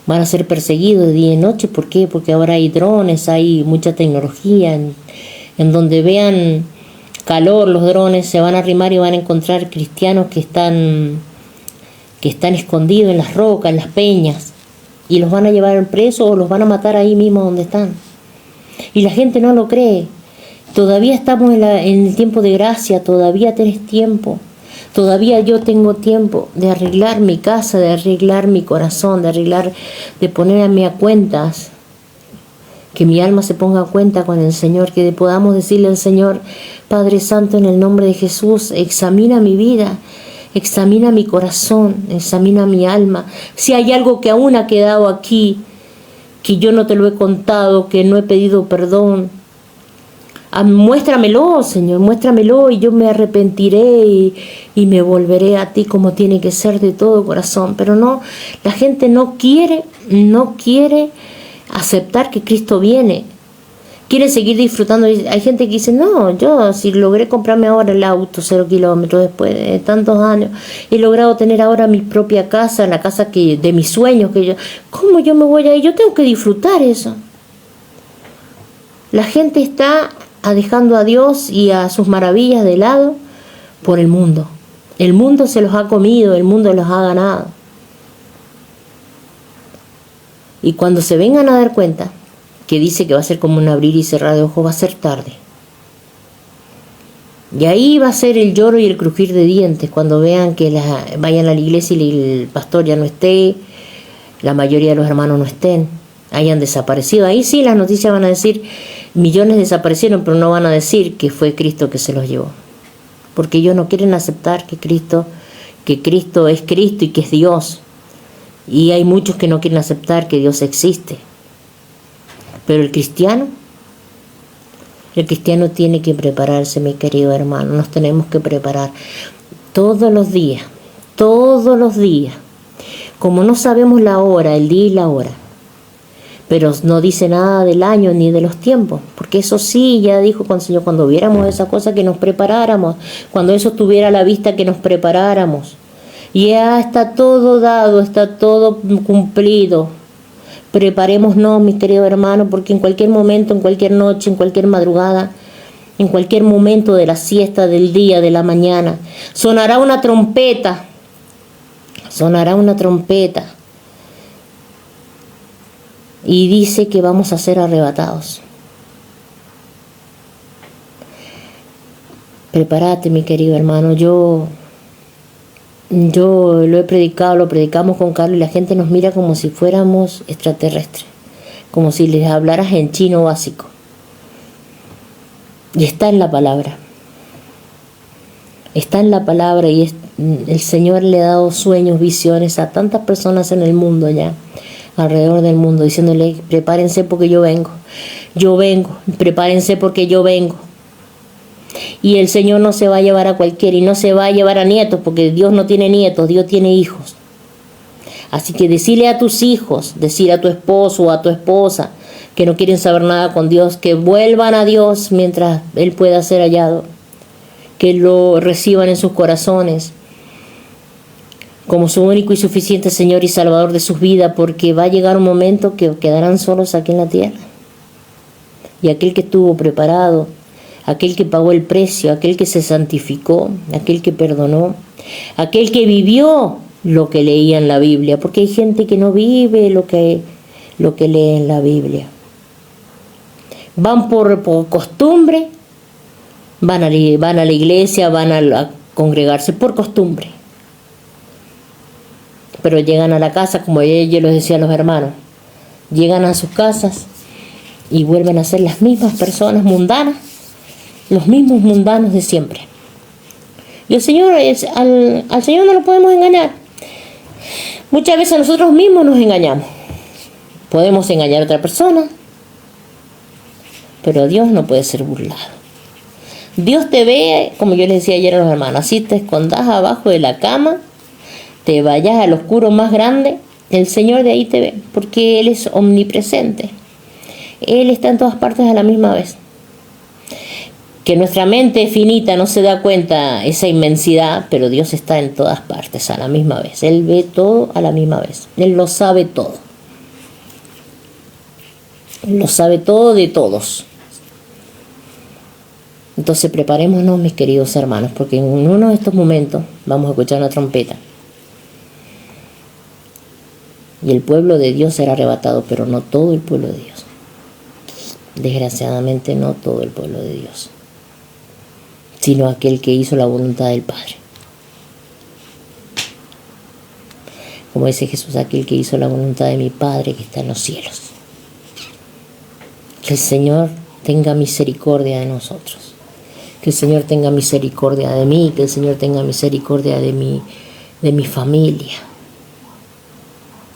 Van a ser perseguidos de día y noche. ¿Por qué? Porque ahora hay drones, hay mucha tecnología. En donde vean calor, los drones se van a arrimar y van a encontrar cristianos que están escondidos en las rocas, en las peñas. Y los van a llevar presos o los van a matar ahí mismo donde están. Y la gente no lo cree. Todavía estamos en el tiempo de gracia, todavía tenés tiempo. Todavía yo tengo tiempo de arreglar mi casa, de arreglar mi corazón, de ponerme a cuentas. Que mi alma se ponga a cuenta con el Señor, que podamos decirle al Señor, Padre Santo, en el nombre de Jesús, examina mi vida, examina mi corazón, examina mi alma. Si hay algo que aún ha quedado aquí, que yo no te lo he contado, que no he pedido perdón, muéstramelo, Señor, muéstramelo y yo me arrepentiré y me volveré a ti como tiene que ser de todo corazón. Pero no, la gente no quiere aceptar que Cristo viene. Quiere seguir disfrutando. Hay gente que dice, no, yo si logré comprarme ahora el auto 0 kilómetros después de tantos años, he logrado tener ahora mi propia casa, la casa de mis sueños, ¿cómo yo me voy a ir? Yo tengo que disfrutar eso. La gente está dejando a Dios y a sus maravillas de lado por el mundo. El mundo se los ha comido, el mundo los ha ganado. Y cuando se vengan a dar cuenta, que dice que va a ser como un abrir y cerrar de ojos, va a ser tarde. Y ahí va a ser el lloro y el crujir de dientes cuando vean que vayan a la iglesia y el pastor ya no esté, la mayoría de los hermanos no estén, hayan desaparecido. Ahí sí las noticias van a decir, millones desaparecieron, pero no van a decir que fue Cristo que se los llevó. Porque ellos no quieren aceptar que Cristo es Cristo y que es Dios. Y hay muchos que no quieren aceptar que Dios existe. Pero el cristiano tiene que prepararse, mi querido hermano. Nos tenemos que preparar todos los días. Como no sabemos la hora, el día y la hora, pero no dice nada del año ni de los tiempos, porque eso sí, ya dijo con el Señor, cuando viéramos esa cosa que nos preparáramos, cuando eso estuviera a la vista que nos preparáramos. Y ya está todo dado, está todo cumplido. Preparémonos, mis queridos hermanos, porque en cualquier momento, en cualquier noche, en cualquier madrugada, en cualquier momento de la siesta, del día, de la mañana, sonará una trompeta. Y dice que vamos a ser arrebatados. Prepárate, mi querido hermano. Yo lo he predicado, lo predicamos con Carlos y la gente nos mira como si fuéramos extraterrestres, como si les hablaras en chino básico. Y está en la palabra. Y el Señor le ha dado sueños, visiones a tantas personas en el mundo ya, alrededor del mundo, diciéndole, prepárense porque yo vengo, prepárense porque yo vengo. Y el Señor no se va a llevar a cualquiera y no se va a llevar a nietos, porque Dios no tiene nietos, Dios tiene hijos. Así que decirle a tus hijos, decir a tu esposo o a tu esposa que no quieren saber nada con Dios, que vuelvan a Dios mientras Él pueda ser hallado, que lo reciban en sus corazones como su único y suficiente Señor y Salvador de sus vidas, porque va a llegar un momento que quedarán solos aquí en la tierra. Y aquel que estuvo preparado, aquel que pagó el precio, aquel que se santificó, aquel que perdonó, aquel que vivió lo que leía en la Biblia, porque hay gente que no vive lo que lee en la Biblia. Van por costumbre, van a la iglesia, van a congregarse por costumbre. Pero llegan a la casa, como yo les decía a los hermanos, llegan a sus casas y vuelven a ser las mismas personas mundanas, los mismos mundanos de siempre. Y el Señor, al Señor no lo podemos engañar. Muchas veces nosotros mismos nos engañamos. Podemos engañar a otra persona, pero Dios no puede ser burlado. Dios te ve, como yo les decía ayer a los hermanos, así te escondas abajo de la cama, te vayas al oscuro más grande, el Señor de ahí te ve, porque Él es omnipresente. Él está en todas partes a la misma vez. Que nuestra mente finita no se da cuenta esa inmensidad, pero Dios está en todas partes a la misma vez. Él ve todo a la misma vez. Él lo sabe todo. Él lo sabe todo de todos. Entonces preparémonos, mis queridos hermanos, porque en uno de estos momentos vamos a escuchar una trompeta. Y el pueblo de Dios será arrebatado, pero no todo el pueblo de Dios. Desgraciadamente no todo el pueblo de Dios, sino aquel que hizo la voluntad del Padre. Como dice Jesús, aquel que hizo la voluntad de mi Padre que está en los cielos. Que el Señor tenga misericordia de nosotros. Que el Señor tenga misericordia de mí, que el Señor tenga misericordia de mi familia.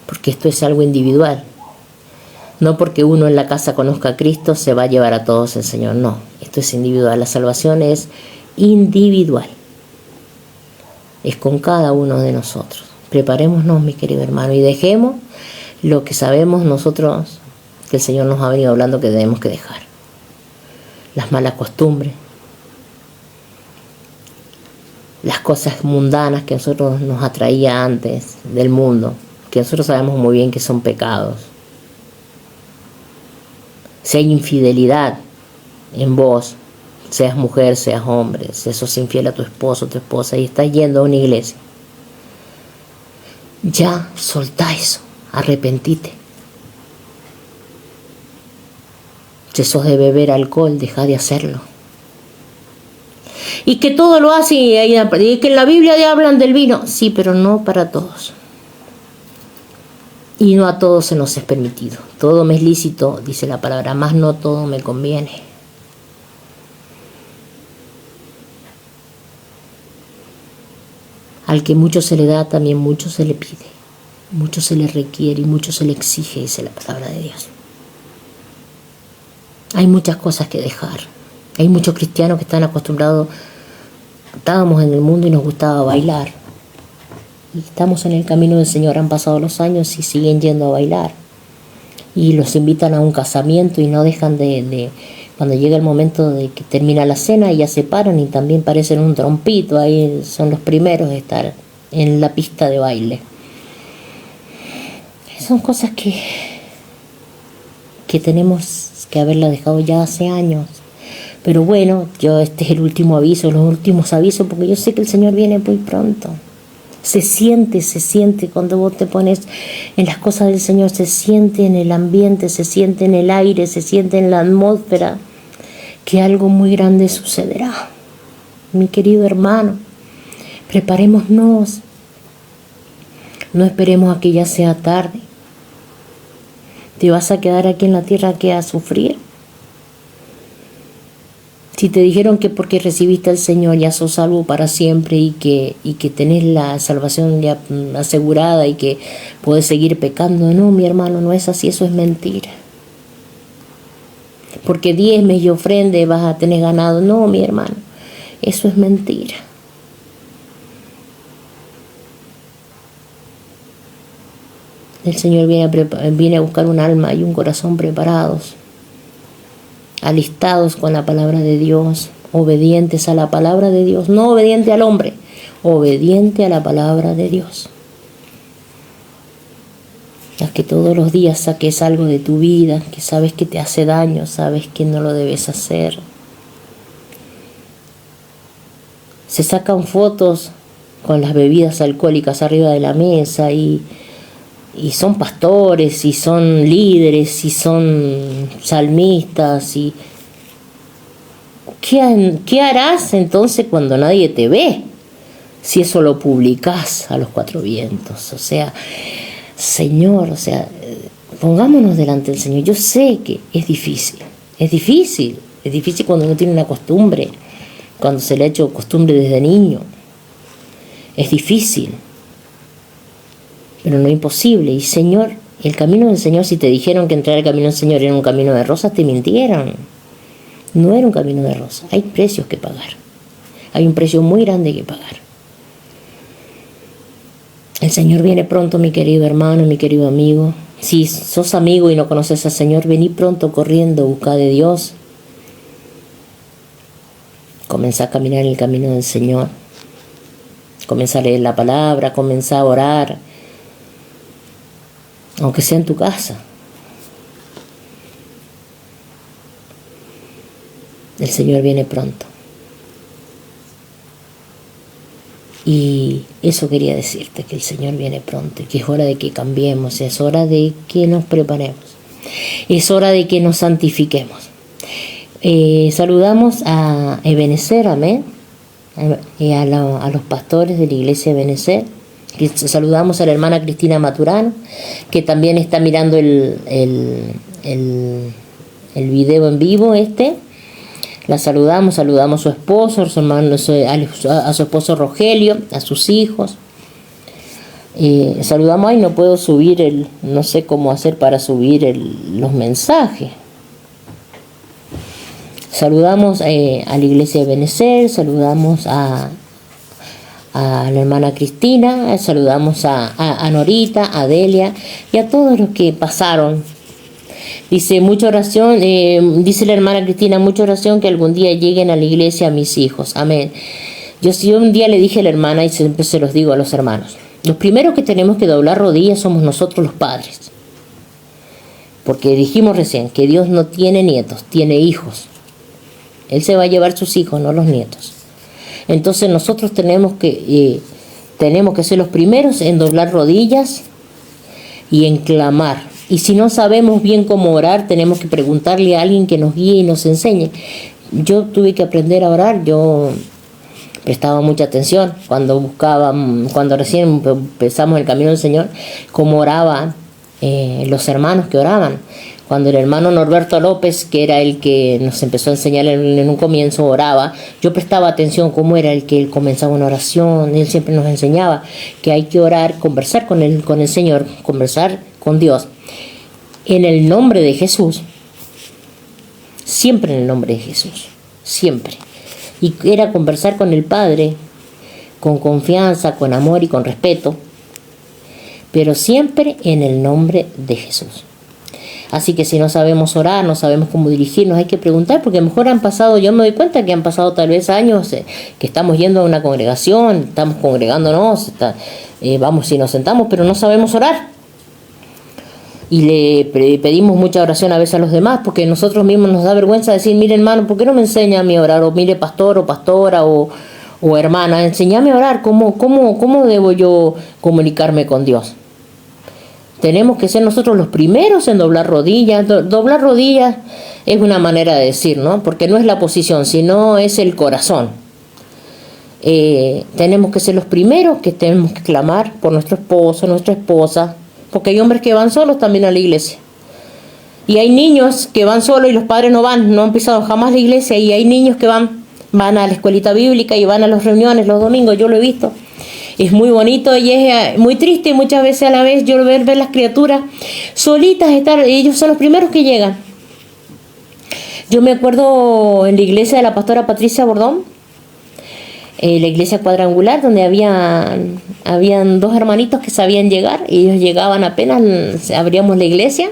Porque esto es algo individual. No porque uno en la casa conozca a Cristo se va a llevar a todos el Señor. No, esto es individual. La salvación es individual. Es con cada uno de nosotros. Preparémonos, mi querido hermano, y dejemos lo que sabemos nosotros, que el Señor nos ha venido hablando que debemos que dejar. Las malas costumbres, las cosas mundanas que a nosotros nos atraía antes del mundo, que nosotros sabemos muy bien que son pecados. Si hay infidelidad en vos, seas mujer, seas hombre, si sos infiel a tu esposo, tu esposa, y estás yendo a una iglesia, ya soltá eso, arrepentite. Si sos de beber alcohol, deja de hacerlo. Y que todo lo hacen y que en la Biblia ya hablan del vino. Sí, pero no para todos. Y no a todos se nos es permitido. Todo me es lícito, dice la palabra, más no todo me conviene. Al que mucho se le da, también mucho se le pide. Mucho se le requiere y mucho se le exige, dice la palabra de Dios. Hay muchas cosas que dejar. Hay muchos cristianos que están acostumbrados. Estábamos en el mundo y nos gustaba bailar. Y estamos en el camino del Señor, han pasado los años y siguen yendo a bailar. Y los invitan a un casamiento y no dejan cuando llega el momento de que termina la cena, ya se paran y también parecen un trompito. Ahí son los primeros de estar en la pista de baile. Son cosas que tenemos que haberla dejado ya hace años. Pero bueno, este es el último aviso, los últimos avisos, porque yo sé que el Señor viene muy pronto. Se siente cuando vos te pones en las cosas del Señor, se siente en el ambiente, se siente en el aire, se siente en la atmósfera que algo muy grande sucederá. Mi querido hermano, preparémonos, no esperemos a que ya sea tarde. ¿Te vas a quedar aquí en la tierra que a sufrir? Si te dijeron que porque recibiste al Señor ya sos salvo para siempre y que tenés la salvación ya asegurada y que podés seguir pecando, no, mi hermano, no es así, eso es mentira. Porque diezmes y ofrendes vas a tener ganado, no, mi hermano, eso es mentira. El Señor viene a buscar un alma y un corazón preparados, alistados con la palabra de Dios, obedientes a la palabra de Dios, no obediente al hombre, obediente a la palabra de Dios. A que todos los días saques algo de tu vida, que sabes que te hace daño, sabes que no lo debes hacer. Se sacan fotos con las bebidas alcohólicas arriba de la mesa y son pastores, y son líderes, y son salmistas, y ¿qué harás entonces cuando nadie te ve? Si eso lo publicás a los cuatro vientos. O sea, Señor, pongámonos delante del Señor. Yo sé que es difícil cuando uno tiene una costumbre, cuando se le ha hecho costumbre desde niño. Es difícil. Pero no imposible. Y Señor, el camino del Señor, si te dijeron que entrar al camino del Señor era un camino de rosas, te mintieron. No era un camino de rosas. Hay precios que pagar. Hay un precio muy grande que pagar. El Señor viene pronto, mi querido hermano, mi querido amigo. Si sos amigo y no conoces al Señor, vení pronto corriendo, busca de Dios. Comenzá a caminar en el camino del Señor. Comenzá a leer la palabra, comenzá a orar. Aunque sea en tu casa. El Señor viene pronto. Y eso quería decirte, que el Señor viene pronto, que es hora de que cambiemos, es hora de que nos preparemos, es hora de que nos santifiquemos. Saludamos a Ebenezer, amén, a los pastores de la iglesia Ebenezer. Saludamos a la hermana Cristina Maturano, que también está mirando el video en vivo La saludamos a su esposo, a su hermano, a su esposo Rogelio, a sus hijos. Saludamos, ay, no puedo subir no sé cómo hacer para subir los mensajes. Saludamos a la iglesia de Benecer, saludamos a la hermana Cristina, saludamos a Norita, a Delia y a todos los que pasaron. Dice, mucha oración, dice la hermana Cristina, mucha oración que algún día lleguen a la iglesia mis hijos. Amén. Yo un día le dije a la hermana, y siempre se los digo a los hermanos, los primeros que tenemos que doblar rodillas somos nosotros los padres. Porque dijimos recién que Dios no tiene nietos, tiene hijos. Él se va a llevar sus hijos, no los nietos. Entonces nosotros tenemos que ser los primeros en doblar rodillas y en clamar. Y si no sabemos bien cómo orar, tenemos que preguntarle a alguien que nos guíe y nos enseñe. Yo tuve que aprender a orar, yo prestaba mucha atención cuando recién empezamos el camino del Señor, cómo oraban los hermanos que oraban. Cuando el hermano Norberto López, que era el que nos empezó a enseñar en un comienzo, oraba, yo prestaba atención cómo era el que él comenzaba una oración. Él siempre nos enseñaba que hay que orar, conversar con el Señor, conversar con Dios en el nombre de Jesús, siempre en el nombre de Jesús, siempre. Y era conversar con el Padre con confianza, con amor y con respeto, pero siempre en el nombre de Jesús. Así que si no sabemos orar, no sabemos cómo dirigirnos, hay que preguntar, porque mejor han pasado, yo me doy cuenta que han pasado tal vez años que estamos yendo a una congregación, estamos congregándonos, vamos y nos sentamos, pero no sabemos orar. Y le pedimos mucha oración a veces a los demás, porque nosotros mismos nos da vergüenza decir, mire hermano, ¿por qué no me enseña a mí a orar? O mire pastor o pastora o hermana, enséñame a orar, ¿cómo debo yo comunicarme con Dios? Tenemos que ser nosotros los primeros en doblar rodillas. Doblar rodillas es una manera de decir, ¿no? Porque no es la posición, sino es el corazón. Tenemos que ser los primeros que tenemos que clamar por nuestro esposo, nuestra esposa, porque hay hombres que van solos también a la iglesia. Y hay niños que van solos y los padres no han pisado jamás la iglesia, y hay niños que van a la escuelita bíblica y van a las reuniones los domingos, yo lo he visto. Es muy bonito y es muy triste muchas veces a la vez yo ver las criaturas solitas ellos son los primeros que llegan. Yo me acuerdo en la iglesia de la pastora Patricia Bordón, la iglesia cuadrangular, donde habían dos hermanitos que sabían llegar, y ellos llegaban apenas abríamos la iglesia.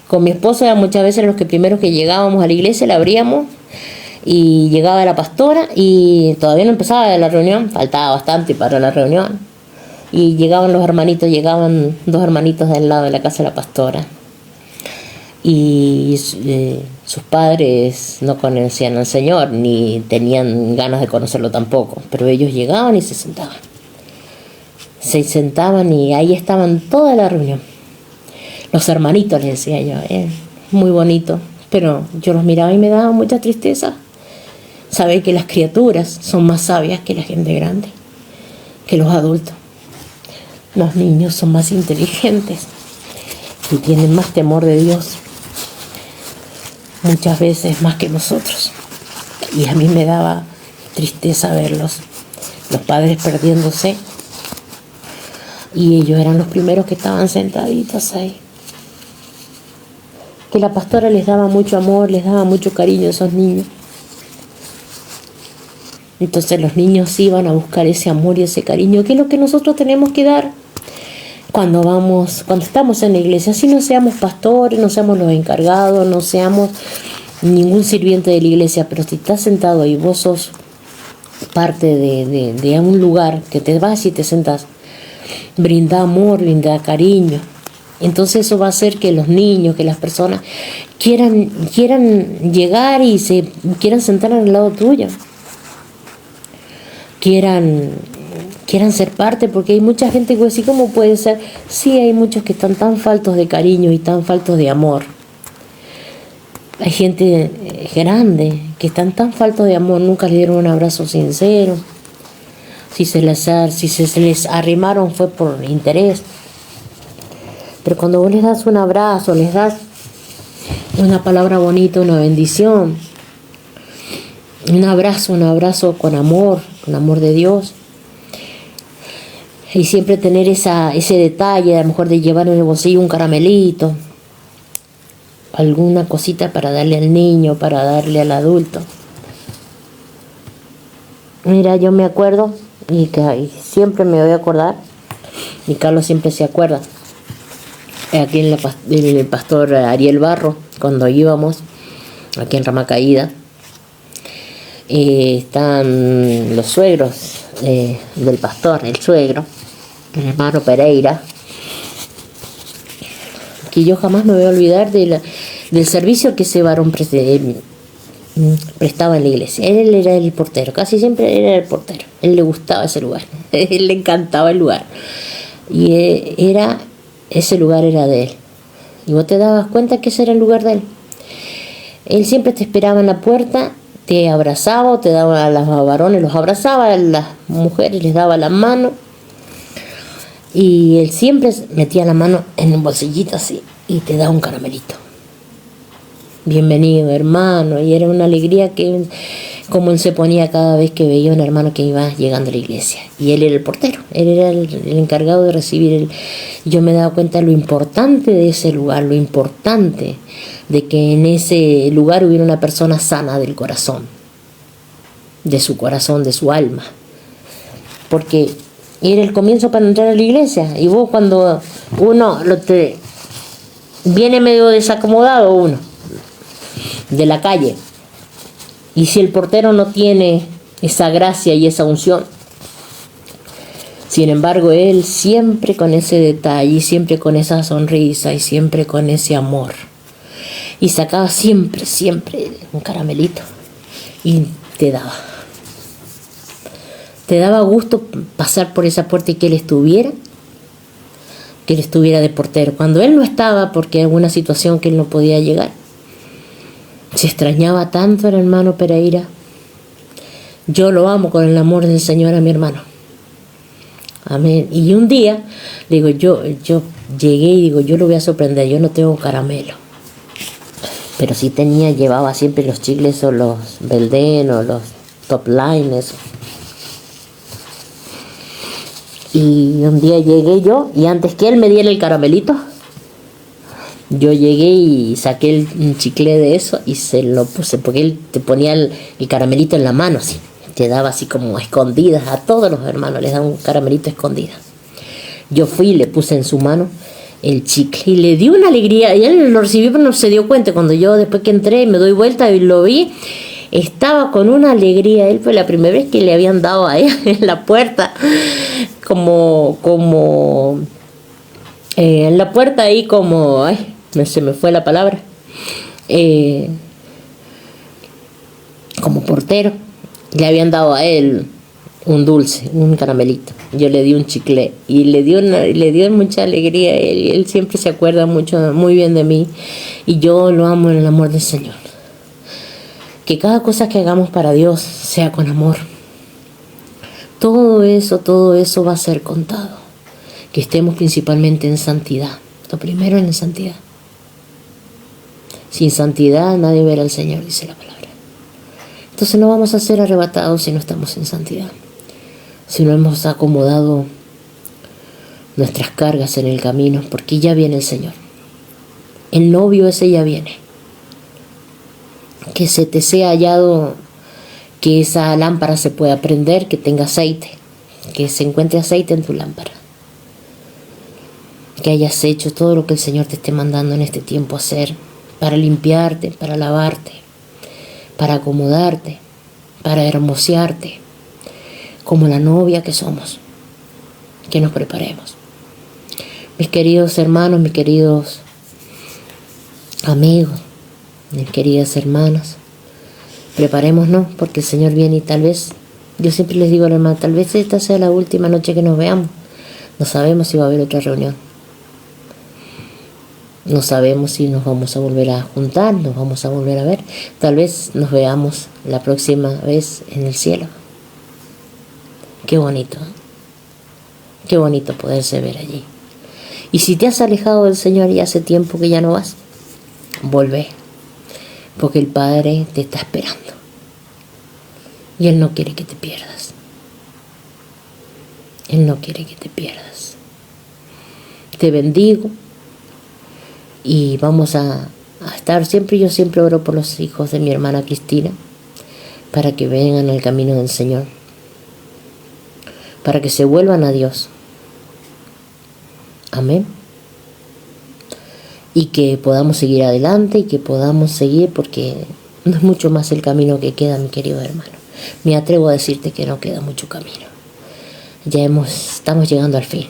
Con mi esposo eran muchas veces los que primeros que llegábamos a la iglesia, la abríamos, y llegaba la pastora y todavía no empezaba la reunión, faltaba bastante para la reunión, y llegaban dos hermanitos del lado de la casa de la pastora, y sus padres no conocían al Señor ni tenían ganas de conocerlo tampoco, pero ellos llegaban y se sentaban y ahí estaban toda la reunión. Los hermanitos, les decía yo, muy bonito, pero yo los miraba y me daba mucha tristeza. Saber que las criaturas son más sabias que la gente grande, que los adultos. Los niños son más inteligentes y tienen más temor de Dios, muchas veces más que nosotros. Y a mí me daba tristeza verlos, los padres perdiéndose, y ellos eran los primeros que estaban sentaditos ahí. Que la pastora les daba mucho amor, les daba mucho cariño a esos niños. Entonces los niños iban a buscar ese amor y ese cariño, que es lo que nosotros tenemos que dar cuando estamos en la iglesia. Así no seamos pastores, no seamos los encargados, no seamos ningún sirviente de la iglesia, pero si estás sentado y vos sos parte de un lugar que te vas y te sentas, brinda amor, brinda cariño. Entonces eso va a hacer que los niños, que las personas quieran llegar y se quieran sentar al lado tuyo. Quieran ser parte, porque hay mucha gente que así como puede ser, sí, hay muchos que están tan faltos de cariño y tan faltos de amor. Hay gente grande que están tan faltos de amor, nunca le dieron un abrazo sincero. Si se les arrimaron fue por interés. Pero cuando vos les das un abrazo, les das una palabra bonita, una bendición, Un abrazo con amor de Dios. Y siempre tener ese detalle, a lo mejor de llevar en el bolsillo un caramelito, alguna cosita para darle al niño, para darle al adulto. Mira, yo me acuerdo, y siempre me voy a acordar, y Carlos siempre se acuerda, aquí en el pastor Ariel Barro, cuando íbamos, aquí en Rama Caída, están los suegros del pastor, el suegro, el hermano Pereira, que yo jamás me voy a olvidar del servicio que ese varón prestaba en la iglesia. Él era el portero, casi siempre era el portero. Él le gustaba ese lugar, él le encantaba el lugar. Y ese lugar era de él. Y vos te dabas cuenta que ese era el lugar de él. Él siempre te esperaba en la puerta, te abrazaba, o te daba a los varones, los abrazaba, a las mujeres les daba la mano. Y él siempre metía la mano en un bolsillito así y te daba un caramelito. Bienvenido, hermano. Y era una alegría como él se ponía cada vez que veía a un hermano que iba llegando a la iglesia. Y él era el portero, él era el encargado de recibir. Yo me daba cuenta de lo importante de ese lugar, lo importante de que en ese lugar hubiera una persona sana del corazón, de su alma. Porque era el comienzo para entrar a la iglesia. Y vos, cuando uno viene medio desacomodado uno de la calle, y si el portero no tiene esa gracia y esa unción, sin embargo él siempre con ese detalle, y siempre con esa sonrisa, y siempre con ese amor, y sacaba siempre un caramelito y te daba gusto pasar por esa puerta y que él estuviera de portero. Cuando él no estaba, porque alguna situación que él no podía llegar, se extrañaba tanto al hermano Pereira. Yo lo amo con el amor del Señor a mi hermano. Amén. Y un día, digo, yo llegué y digo, yo lo voy a sorprender, yo no tengo caramelo. Pero sí llevaba siempre los chicles o los Belden o los Top Lines. Y un día llegué yo, y antes que él me diera el caramelito, yo llegué y saqué un chicle de eso y se lo puse, porque él te ponía el caramelito en la mano, así, te daba así como a escondidas. A todos los hermanos les daba un caramelito a escondidas. Yo fui y le puse en su mano el chicle y le dio una alegría, y él lo recibió pero no se dio cuenta. Cuando yo, después que entré, me doy vuelta y lo vi, estaba con una alegría. Él fue la primera vez que le habían dado a él en la puerta, como en la puerta ahí, como, se me fue la palabra, como portero, le habían dado a él un dulce, un caramelito. Yo le di un chicle y le dio mucha alegría. Él siempre se acuerda muy bien de mí, y yo lo amo en el amor del Señor. Que cada cosa que hagamos para Dios sea con amor. Todo eso va a ser contado. Que estemos principalmente en santidad. Lo primero, en santidad. Sin santidad nadie verá al Señor, dice la palabra. Entonces no vamos a ser arrebatados si no estamos en santidad. Si no hemos acomodado nuestras cargas en el camino, porque ya viene el Señor. El novio ese ya viene. Que se te sea hallado, que esa lámpara se pueda prender, que tenga aceite, que se encuentre aceite en tu lámpara. Que hayas hecho todo lo que el Señor te esté mandando en este tiempo hacer, para limpiarte, para lavarte, para acomodarte, para hermosearte, como la novia que somos. Que nos preparemos. Mis queridos hermanos, mis queridos amigos, mis queridas hermanas, preparémonos, porque el Señor viene, y tal vez, yo siempre les digo a la hermana, tal vez esta sea la última noche que nos veamos. No sabemos si va a haber otra reunión. No sabemos si nos vamos a volver a juntar, nos vamos a volver a ver. Tal vez nos veamos la próxima vez en el cielo. Qué bonito, ¿eh? Qué bonito poderse ver allí. Y si te has alejado del Señor y hace tiempo que ya no vas, volvé, porque el Padre te está esperando. Y Él no quiere que te pierdas. Él no quiere que te pierdas. Te bendigo y vamos a estar siempre. Yo siempre oro por los hijos de mi hermana Cristina para que vengan al camino del Señor, para que se vuelvan a Dios. Amén. Y que podamos seguir adelante y que podamos seguir, porque no es mucho más el camino que queda, mi querido hermano. Me atrevo a decirte que no queda mucho camino. Estamos llegando al fin.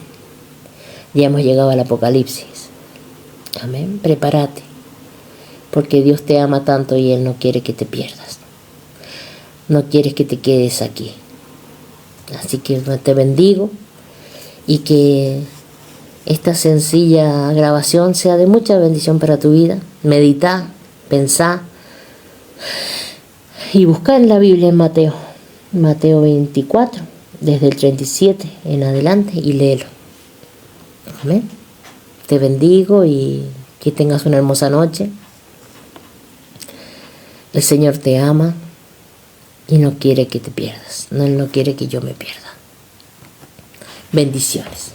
Ya hemos llegado al Apocalipsis. Amén. Prepárate, porque Dios te ama tanto y Él no quiere que te pierdas. No quiere que te quedes aquí. Así que te bendigo y que esta sencilla grabación sea de mucha bendición para tu vida. Medita, pensá y busca en la Biblia en Mateo 24, desde el 37 en adelante, y léelo. Amén. Te bendigo y que tengas una hermosa noche. El Señor te ama y no quiere que te pierdas. No, Él no quiere que yo me pierda. Bendiciones.